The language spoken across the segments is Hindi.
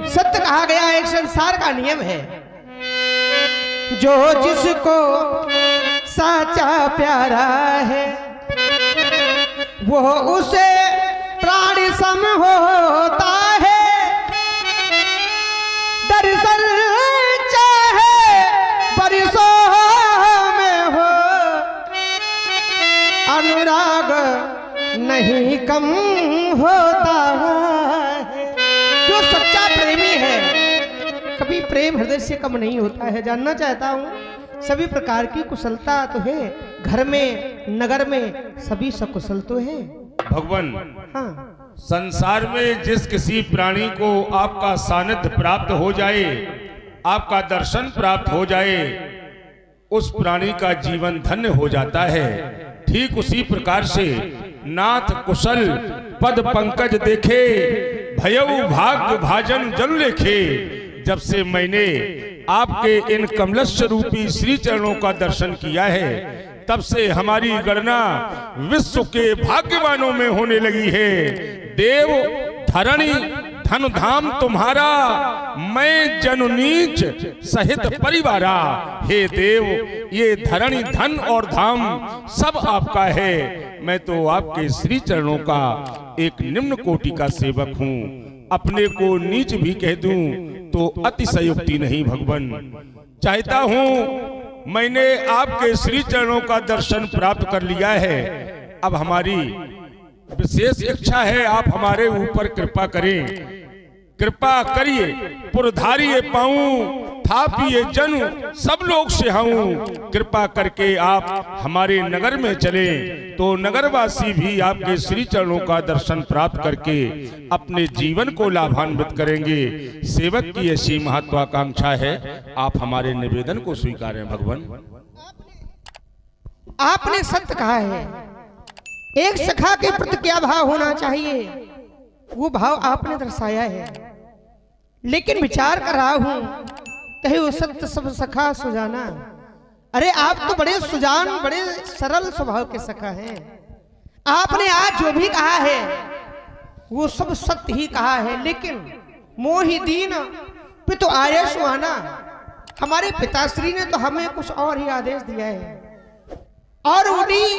सत्य कहा गया एक संसार का नियम है, जो जिसको साचा प्यारा है वो उसे प्राणी सम होता है। दरअसल चाहे बरसों में हो अनुराग नहीं कम होता है। जो सच्चा प्रेमी है कभी प्रेम हृदय से कम नहीं होता है। जानना चाहता हूँ सभी प्रकार की कुशलता तो है, घर में नगर में सभी सकुशल तो है। भगवान, हाँ, संसार में जिस किसी प्राणी को आपका सानिध्य प्राप्त हो जाए, आपका दर्शन प्राप्त हो जाए, उस प्राणी का जीवन धन्य हो जाता है। ठीक उसी प्रकार से नाथ कुशल पद पंकज देखे, भयउ भाग्य भाजन जन लेखे। जब से मैंने आपके इन कमलश रूपी श्री चरणों का दर्शन किया है, तब से हमारी गणना विश्व के भाग्यवानों में होने लगी है। देव धरणी धन धाम तुम्हारा, मैं जनु नीच सहित परिवारा। हे देव, ये धरणी धन और धाम सब आपका है। मैं तो आपके श्री चरणों का एक निम्न कोटि का सेवक हूँ। अपने को नीच भी कह दूं तो अतिशयोक्ति नहीं। भगवान, चाहता हूँ मैंने आपके श्री चरणों का दर्शन प्राप्त कर लिया है। अब हमारी विशेष इच्छा है आप हमारे ऊपर कृपा करें। कृपा करिए, पुरधारिये पाऊं, थापिए जन सब लोग से हूं। कृपा करके आप हमारे नगर में चले तो नगरवासी भी आपके श्री चरणों का दर्शन प्राप्त करके अपने जीवन को लाभान्वित करेंगे। सेवक की ऐसी महत्वाकांक्षा है, आप हमारे निवेदन को स्वीकारें। भगवान, आपने सत्य कहा है, एक सखा के प्रति क्या भाव होना चाहिए वो भाव आपने दर्शाया है। लेकिन विचार कर रहा हूं कहे वो सत्य सब सखा सुजाना। अरे आप तो बड़े सुजान, बड़े सरल स्वभाव के सखा हैं। आपने आज जो भी कहा है वो सब सत्य ही कहा है। लेकिन मोहि दीन पितु आयस आना, हमारे पिताश्री ने तो हमें कुछ और ही आदेश दिया है और उन्हीं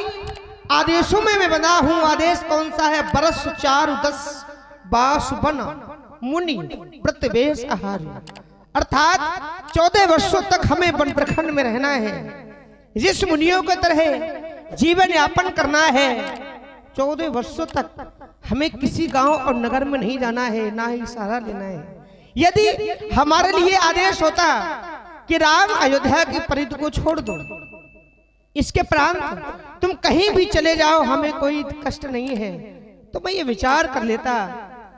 आदेशों में मैं बना हूं। आदेश कौन सा है? बरस 4-10 बास बना मुनि प्रतिवेश आहार, अर्थात 14 वर्षों तक हमें वन प्रखंड में रहना है। जिस मुनियों के तरह जीवन यापन करना है, 14 वर्षों तक हमें किसी गांव और नगर में नहीं जाना है, ना ही सहारा लेना है। यदि हमारे लिए आदेश होता कि राम अयोध्या की परिधि को छोड़ दो, इसके प्रांत तुम कहीं भी चले जाओ, हमें कोई कष्ट नहीं है, तो मैं ये विचार कर लेता,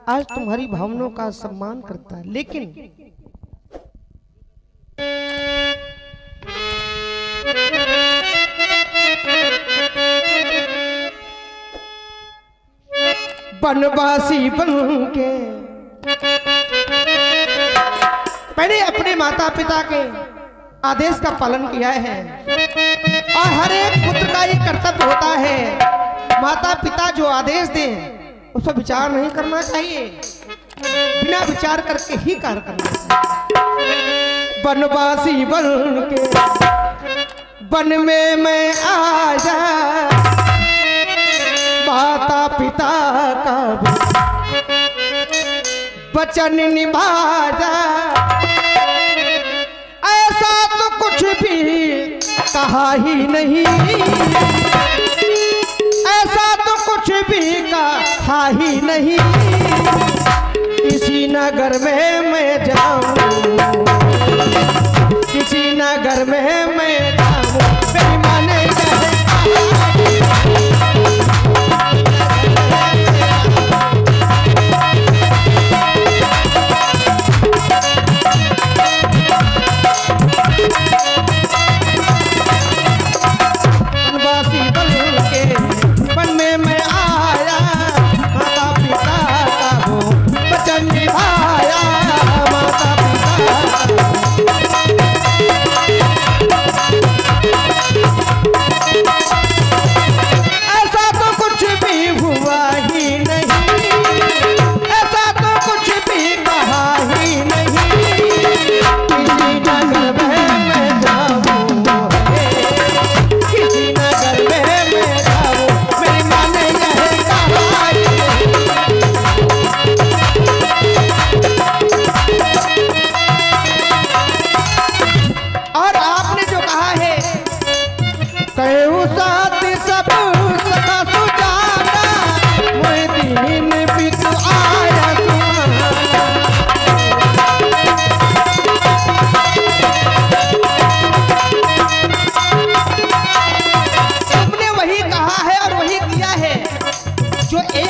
आज तुम्हारी भावनाओं का सम्मान करता। लेकिन बनवासी बन के मैंने अपने माता पिता के आदेश का पालन किया है और हर एक पुत्र का ये कर्तव्य होता है, माता पिता जो आदेश दें उस पर विचार नहीं करना चाहिए, बिना विचार करके ही कार्य करना चाहिए। बनवासी बन के वन में मैं आया, माता पिता का वचन निभाया। ऐसा तो कुछ भी कहा ही नहीं, ऐसा तो कुछ भी कहा ही नहीं। किसी नगर में मैं जाऊं, किसी नगर में मैं जाऊं, बेईमाने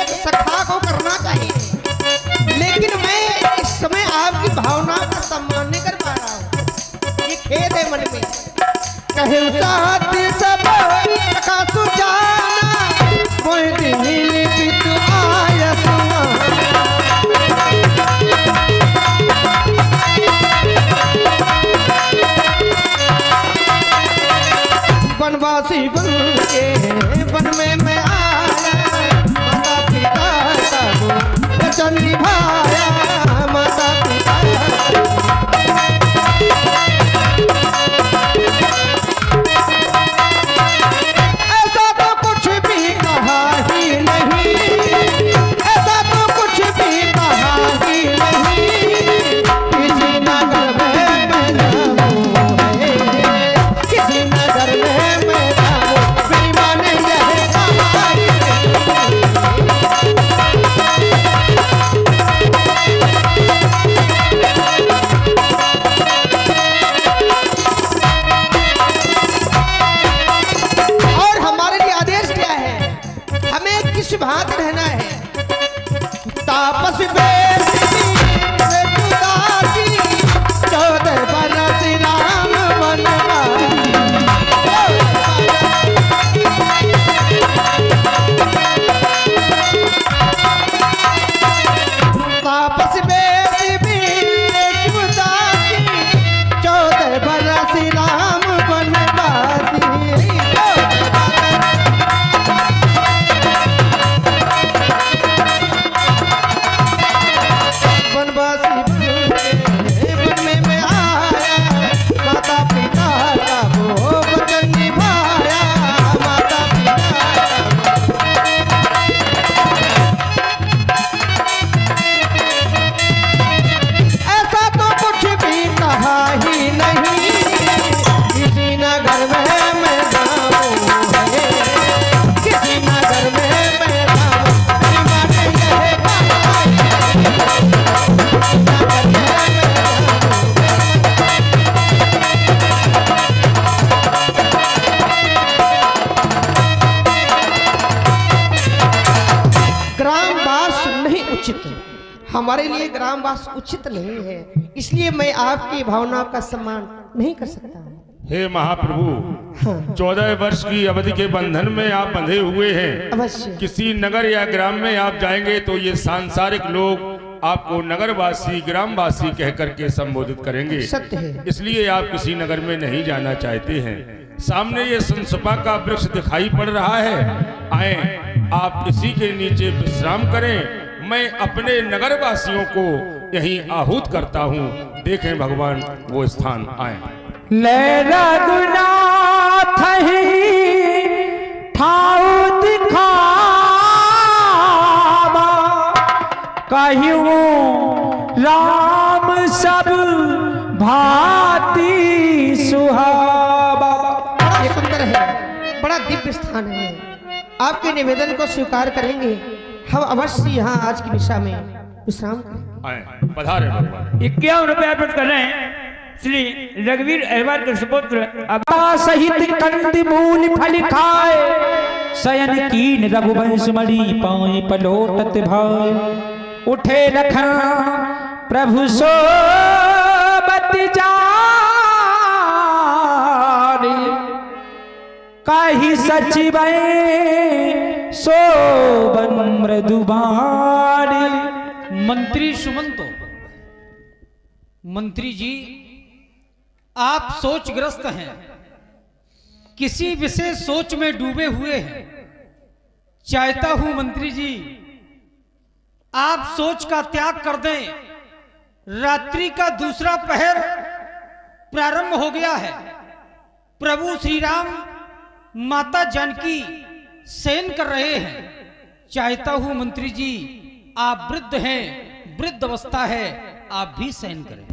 एक सखा को करना चाहिए, लेकिन मैं इस समय आपकी भावना का सम्मान नहीं कर पा रहा हूँ। ये खेद है मन में। कहे साथ सब का सुजाना मोहि दिल पित आयत वनवासी बन के वन में मैं आया, माता पिता सब वचन निभाया, माता पिता ऐसा तो कुछ भी कहा ही नहीं, ऐसा तो कुछ भी कहा ही नहीं, किसी नगर में मैं जाऊं है, किसी नगर में मैं जाऊं, मेरी माँ ने यह कहा ही और हमारे लिए आदेश क्या है, हमें किस भांति रहना है। तापस उदासी 14 बरस राम वनवासी, तापस उदासी 14 बरस राम वनवासी, वनवासी वन में मैं आया, माता पिता का वो वचन निभाया, माता पिता ऐसा तो कुछ भी कहा ही नहीं, किसी नगर में मैं जाऊं है, किसी नगर में मैं जाऊं, मेरी माँ ने यह कहा ग्रामवास नहीं उचित, हमारे लिए ग्रामवास उचित नहीं है, इसलिए मैं आपकी भावना का सम्मान नहीं कर सकता। हे महाप्रभु, हाँ 14 वर्ष की अवधि के बंधन में आप बंधे हुए हैं। अवश्य। किसी नगर या ग्राम में आप जाएंगे तो ये सांसारिक लोग आपको नगरवासी ग्रामवासी कह करके संबोधित करेंगे। सत्य है। इसलिए आप किसी नगर में नहीं जाना चाहते हैं। सामने ये संसपा का वृक्ष दिखाई पड़ रहा है, आए आप इसी के नीचे विश्राम करें। मैं अपने नगरवासियों को यहीं आहूत करता हूँ। देखें भगवान वो स्थान आए। ले रघुनाथ ही ठाउ दिखावा, कहियूं राम सब भांति सुहावा। बड़ा सुंदर है, बड़ा दिव्य स्थान है। आपके निवेदन को स्वीकार करेंगे, हम अवश्य यहाँ आज की दिशा में विश्राम करें। आए पधारे भगवान। 51 रुपया अर्पित कर रहे हैं श्री रघुवीर अहवाल के सुपुत्र अबा सहित कंद मूल फल खाए, शयन कीन रघुवंश मणि पाए पलोटत भाई, उठे लखन प्रभु सोबत जारी, काहि सचिव सोबन मृदुबारी। मंत्री सुमंतो, मंत्री जी आप सोचग्रस्त हैं, किसी विशेष सोच में डूबे हुए हैं। चाहता हूं मंत्री जी आप सोच का त्याग कर दें। रात्रि का दूसरा पहर प्रारंभ हो गया है। प्रभु श्री राम माता जानकी शयन कर रहे हैं। चाहता हूं मंत्री जी आप वृद्ध हैं, वृद्ध अवस्था है, आप भी शयन करें।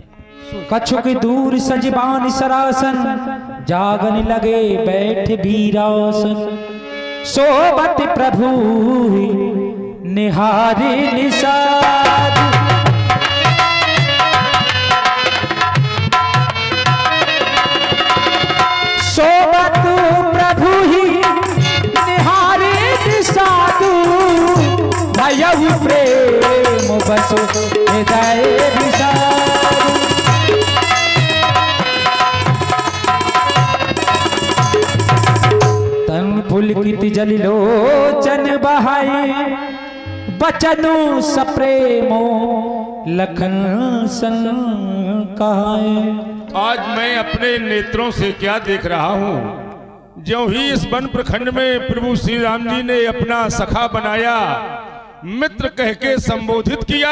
कछुक दूर सजबान सरासन, जागन लगे बैठ बीरासन, सोबत प्रभु निहारे निषाद। सोबत प्रभु ही निहारे निषाद, भाई कहूँ प्रेम बसो हृदय विशाल। तन पुलकित जल लोचन बहाई बचनु सप्रेमो लखन सन कहाए। आज मैं अपने नेत्रों से क्या देख रहा हूँ, ज्यों ही इस वन प्रखंड में प्रभु श्री राम जी ने अपना सखा बनाया, मित्र कह के संबोधित किया,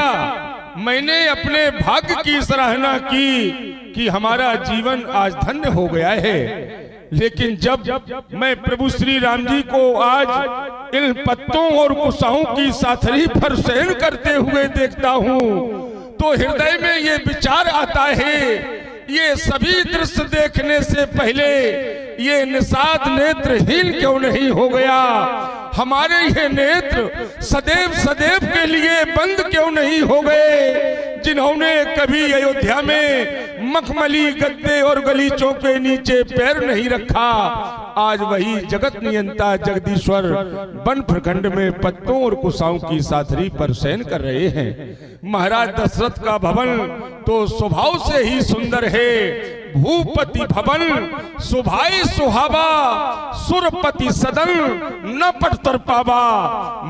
मैंने अपने भाग्य की सराहना की कि हमारा जीवन आज धन्य हो गया है। लेकिन जब मैं प्रभु श्री राम जी को आज इन पत्तों और कुशाओं की साथरी पर शयन करते हुए देखता हूँ तो हृदय में ये विचार आता है, ये सभी दृश्य देखने से पहले ये निषाद नेत्रहीन क्यों नहीं हो गया, हमारे ये नेत्र सदैव सदैव के लिए बंद क्यों नहीं हो गए, जिन्होंने कभी अयोध्या में मखमली गद्दे और गलीचों के नीचे पैर नहीं रखा, आज वही जगत नियंता जगदीश्वर वन प्रखंड में पत्तों और कुशाओं की साथरी पर शयन कर रहे हैं। महाराज दशरथ का भवन तो स्वभाव से ही सुंदर है, भूपति भवन सुभाई सुहावा, सुरपति सदन न पट तर पावा,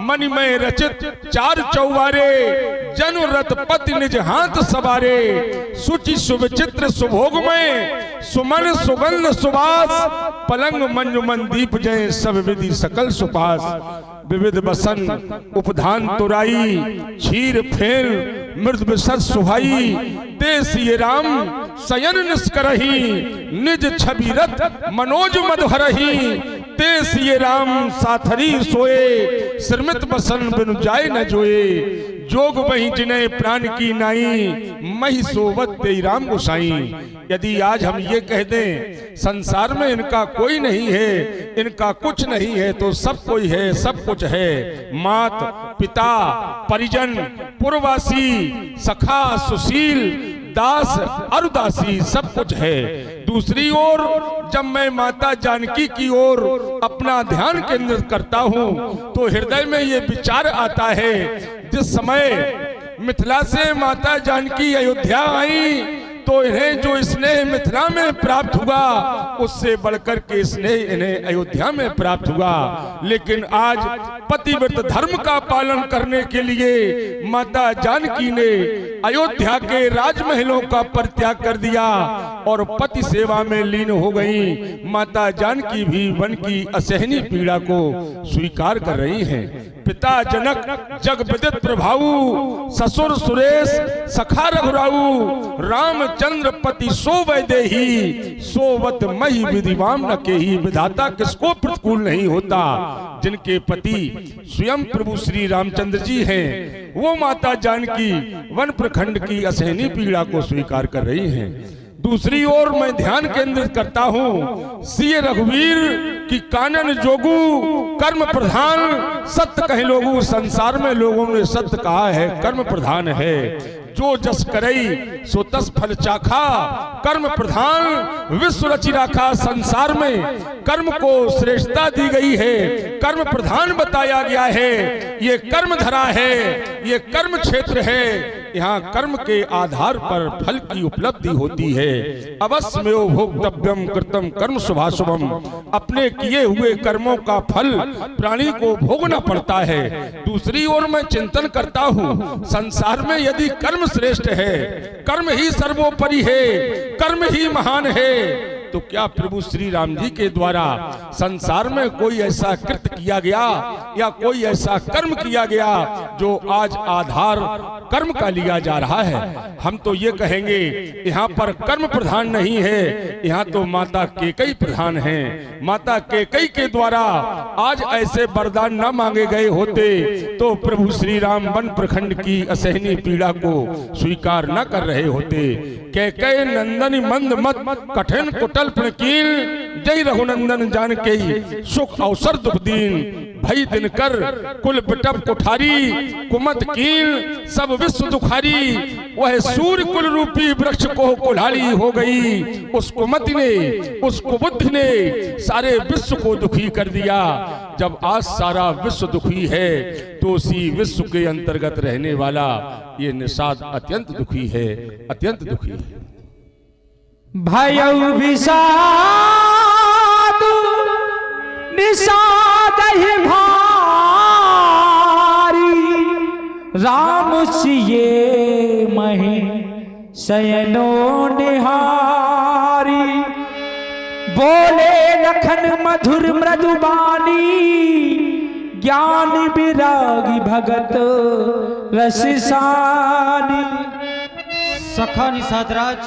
मणिमय रचित चार चौबारे, जनु रथ पति निज हाथ सवारे, सुचि सुविचित्र सुभोगमय, सुमन सुगंध सुबास, पलंग मंजुमन दीप जय सब विधि सकल सुपास, विविध बसन उपधान तुराई, क्षीर फेल मृद विसर सुहाई, देश ये राम शयन निष्करही, निज छवि रथ मनोज मधुहरही, देश ये राम साथरी सोए, श्रमित बसन बिनु जाय न जोए, जोग वही जिन्हें प्राण की नाई, मही सोवत ते राम गोसाई। यदि आज हम ये कह दें संसार में इनका कोई नहीं है, इनका कुछ नहीं है, तो सब कोई है, सब कुछ है, मात पिता परिजन पुरवासी सखा सुशील दास अरुदासी सब कुछ है। दूसरी ओर जब मैं माता जानकी की ओर अपना ध्यान केंद्रित करता हूँ तो हृदय में ये विचार आता है, जिस समय मिथिला से माता जानकी अयोध्या आई तो इन्हें जो स्नेह मिथिला में प्राप्त हुआ उससे बढ़कर के स्नेह इन्हें अयोध्या में प्राप्त हुआ। लेकिन आज पतिव्रत धर्म का पालन करने के लिए माता जानकी ने अयोध्या के राजमहलों का परित्याग कर दिया और पति सेवा में लीन हो गई। माता जानकी भी वन की असहनीय पीड़ा को स्वीकार कर रही हैं। पिता जनक जग विदित प्रभाऊ, ससुर सुरेश सखा रघुराऊ, रामचंद्र पति सो वैदेही, सोवत मही विधिवाम न केही। विधाता किसको प्रतिकूल नहीं होता, जिनके पति स्वयं प्रभु श्री रामचंद्र जी हैं, वो माता जानकी वन प्रखंड की असहनीय पीड़ा को स्वीकार कर रही हैं। दूसरी ओर मैं ध्यान केंद्रित करता हूँ सिय रघुवीर की कानन जोगू कर्म प्रधान सत्य कहे लोगू। संसार में लोगों ने सत्य कहा है, कर्म प्रधान है। जो जस करई सो तस फल चाखा, कर्म प्रधान विश्व रचि राखा। संसार में कर्म को श्रेष्ठता दी गई है, कर्म प्रधान बताया गया है। ये कर्म धरा है, ये कर्म क्षेत्र है, यहाँ कर्म के आधार पर फल की उपलब्धि होती है। अवश्यमेव भोक्तव्यम कृतम कर्म शुभाशुभम। अपने किए हुए कर्मों का फल प्राणी को भोगना पड़ता है। दूसरी ओर मैं चिंतन करता हूँ, संसार में यदि कर्म श्रेष्ठ है, कर्म ही सर्वोपरि है, कर्म ही महान है, तो क्या प्रभु श्री राम जी के द्वारा संसार में कोई ऐसा कृत्य किया गया या कोई ऐसा कर्म किया गया जो आज आधार कर्म का लिया जा रहा है? हम तो ये कहेंगे यहाँ पर कर्म प्रधान नहीं है, यहाँ तो माता कैकेयी प्रधान है। माता कैकेयी के द्वारा आज ऐसे वरदान न मांगे गए होते तो प्रभु श्री राम वन प्रखंड की असहनीय पीड़ा को स्वीकार न कर रहे होते। कैकेयी नंदनी मंद मत कठिन कुटल कील, जय रघुनंदन जान के सुख अवसर दुख दीन। भई दिन कर कुल बिटप कुठारी, कुमत कील सब विश्व दुखारी। वह सूर्य कुल रूपी वृक्ष को कुल्हाड़ी हो गई। उस कुमति ने, उस कुबुद्धि ने सारे विश्व को दुखी कर दिया। जब आज सारा विश्व दुखी है तो उसी विश्व के अंतर्गत रहने वाला ये निषाद अत्यंत दुखी है, अत्यंत दुखी है। भयउ विषाद निषाद ही भारी, राम सिये महे शयनो निहारी। बोले लखन मधुर मृदुबानी, ज्ञान विरागी भगत रसिसानी। सखा निषादराज,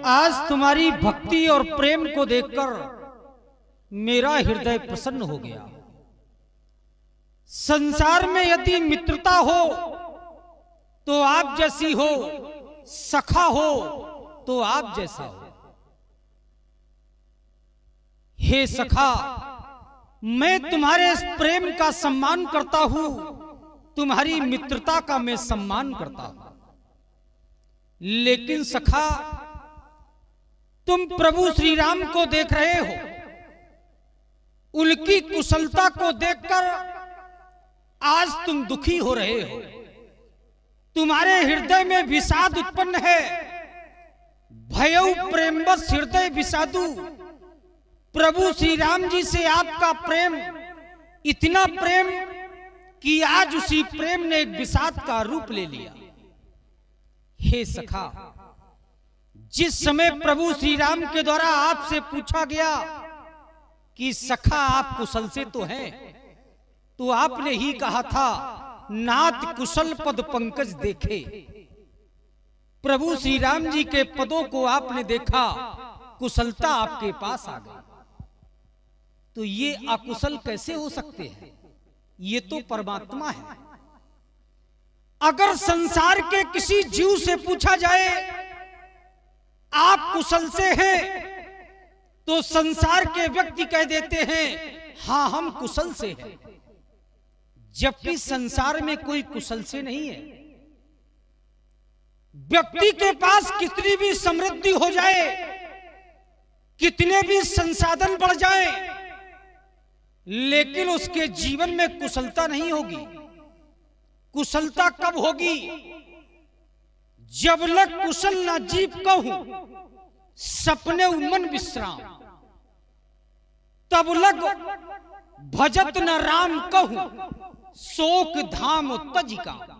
आज तुम्हारी भक्ति और प्रेम को देखकर मेरा हृदय प्रसन्न हो गया। संसार में यदि मित्रता हो तो आप जैसी हो, सखा हो तो आप जैसा हो। हे सखा, मैं तुम्हारे इस प्रेम का सम्मान करता हूं, तुम्हारी मित्रता का मैं सम्मान करता हूं। लेकिन सखा, तुम प्रभु श्री राम को देख रहे हो, उनकी कुशलता को देखकर आज तुम दुखी हो रहे हो। तुम्हारे हृदय में विषाद उत्पन्न है। भयउ प्रेमवश हृदय विषादु। प्रभु श्री राम जी से आपका प्रेम, इतना प्रेम कि आज उसी प्रेम ने एक विषाद का रूप ले लिया। हे सखा, जिस समय प्रभु श्री राम के द्वारा आपसे पूछा गया कि सखा आप कुशल से तो हैं, तो आपने ही कहा था नाथ कुशल पद पंकज देखे। प्रभु श्री राम जी के पदों को आपने देखा, कुशलता आपके पास आ गई। तो ये अकुशल कैसे हो सकते हैं? ये तो परमात्मा है। अगर संसार के किसी जीव से पूछा जाए आप कुशल से हैं, तो संसार के व्यक्ति कह देते हैं हां हम कुशल से हैं, जबकि संसार में कोई कुशल से नहीं है। व्यक्ति के पास कितनी भी समृद्धि हो जाए, कितने भी संसाधन बढ़ जाए, लेकिन उसके जीवन में कुशलता नहीं होगी। कुशलता कब होगी? जब लग कुशल न जीव कहूं, सपने उमन विश्राम, तब लग भजत न राम कहूं, शोक धाम तजिका।